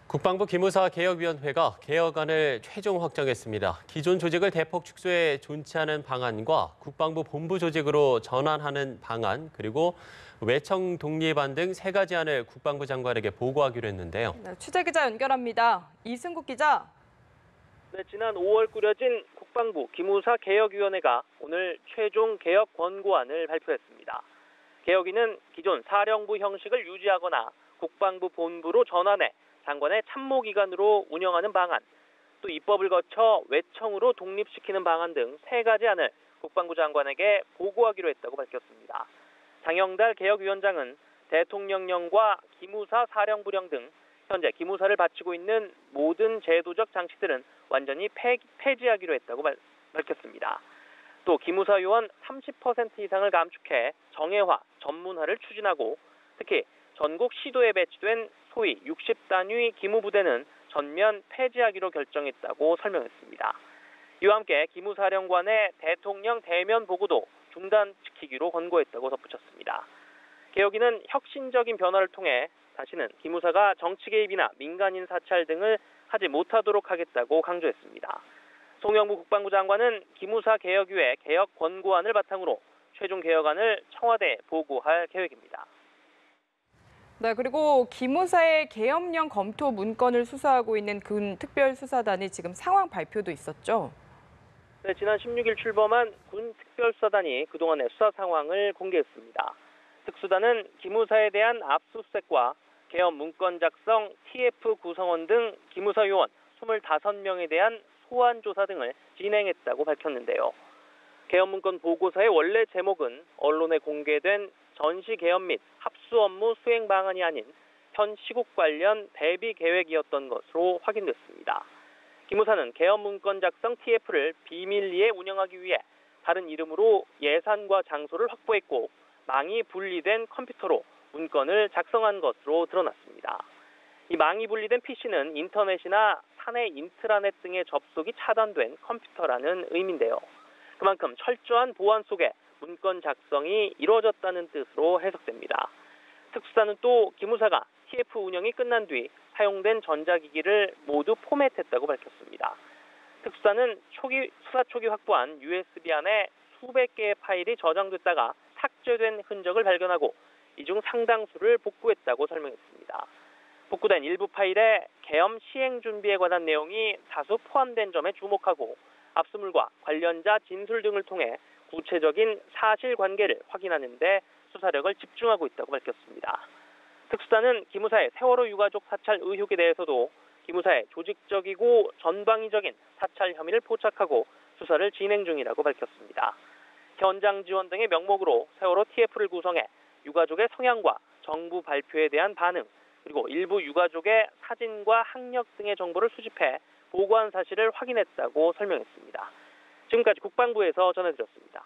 국방부 기무사 개혁위원회가 개혁안을 최종 확정했습니다. 기존 조직을 대폭 축소해 존치하는 방안과 국방부 본부 조직으로 전환하는 방안, 그리고 외청 독립안 등 세 가지 안을 국방부 장관에게 보고하기로 했는데요. 네, 취재기자 연결합니다. 이승국 기자. 네, 지난 5월 꾸려진 국방부 기무사 개혁위원회가 오늘 최종 개혁 권고안을 발표했습니다. 개혁위는 기존 사령부 형식을 유지하거나 국방부 본부로 전환해 장관의 참모기관으로 운영하는 방안, 또 입법을 거쳐 외청으로 독립시키는 방안 등 세 가지 안을 국방부 장관에게 보고하기로 했다고 밝혔습니다. 장영달 개혁위원장은 대통령령과 기무사 사령부령 등 현재 기무사를 바치고 있는 모든 제도적 장치들은 완전히 폐지하기로 했다고 밝혔습니다. 또 기무사 요원 30% 이상을 감축해 정예화, 전문화를 추진하고 특히 전국 시도에 배치된 소위 60단위 기무부대는 전면 폐지하기로 결정했다고 설명했습니다. 이와 함께 기무사령관의 대통령 대면 보고도 중단시키기로 권고했다고 덧붙였습니다. 개혁위는 혁신적인 변화를 통해 다시는 기무사가 정치 개입이나 민간인 사찰 등을 하지 못하도록 하겠다고 강조했습니다. 송영무 국방부 장관은 기무사 개혁위의 개혁 권고안을 바탕으로 최종 개혁안을 청와대에 보고할 계획입니다. 네, 그리고 기무사의 계엄령 검토 문건을 수사하고 있는 군 특별수사단이 지금 상황 발표도 있었죠? 네, 지난 16일 출범한 군 특별수사단이 그동안의 수사 상황을 공개했습니다. 특수단은 기무사에 대한 압수수색과 계엄 문건 작성, TF 구성원 등 기무사 요원 25명에 대한 소환 조사 등을 진행했다고 밝혔는데요. 계엄 문건 보고서의 원래 제목은 언론에 공개된 전시 계엄 및 합수 업무 수행 방안이 아닌 현 시국 관련 대비 계획이었던 것으로 확인됐습니다. 기무사는 계엄 문건 작성 TF를 비밀리에 운영하기 위해 다른 이름으로 예산과 장소를 확보했고 망이 분리된 컴퓨터로 문건을 작성한 것으로 드러났습니다. 이 망이 분리된 PC는 인터넷이나 사내 인트라넷 등의 접속이 차단된 컴퓨터라는 의미인데요. 그만큼 철저한 보안 속에 문건 작성이 이루어졌다는 뜻으로 해석됩니다. 특수단은 또 기무사가 TF 운영이 끝난 뒤 사용된 전자기기를 모두 포맷했다고 밝혔습니다. 특수단은 수사 초기 확보한 USB 안에 수백 개의 파일이 저장됐다가 삭제된 흔적을 발견하고 이 중 상당수를 복구했다고 설명했습니다. 복구된 일부 파일에 계엄 시행 준비에 관한 내용이 다수 포함된 점에 주목하고 압수물과 관련자 진술 등을 통해 구체적인 사실관계를 확인하는 데 수사력을 집중하고 있다고 밝혔습니다. 특수단은 기무사의 세월호 유가족 사찰 의혹에 대해서도 기무사의 조직적이고 전방위적인 사찰 혐의를 포착하고 수사를 진행 중이라고 밝혔습니다. 현장 지원 등의 명목으로 세월호 TF를 구성해 유가족의 성향과 정부 발표에 대한 반응, 그리고 일부 유가족의 사진과 학력 등의 정보를 수집해 보고한 사실을 확인했다고 설명했습니다. 지금까지 국방부에서 전해드렸습니다.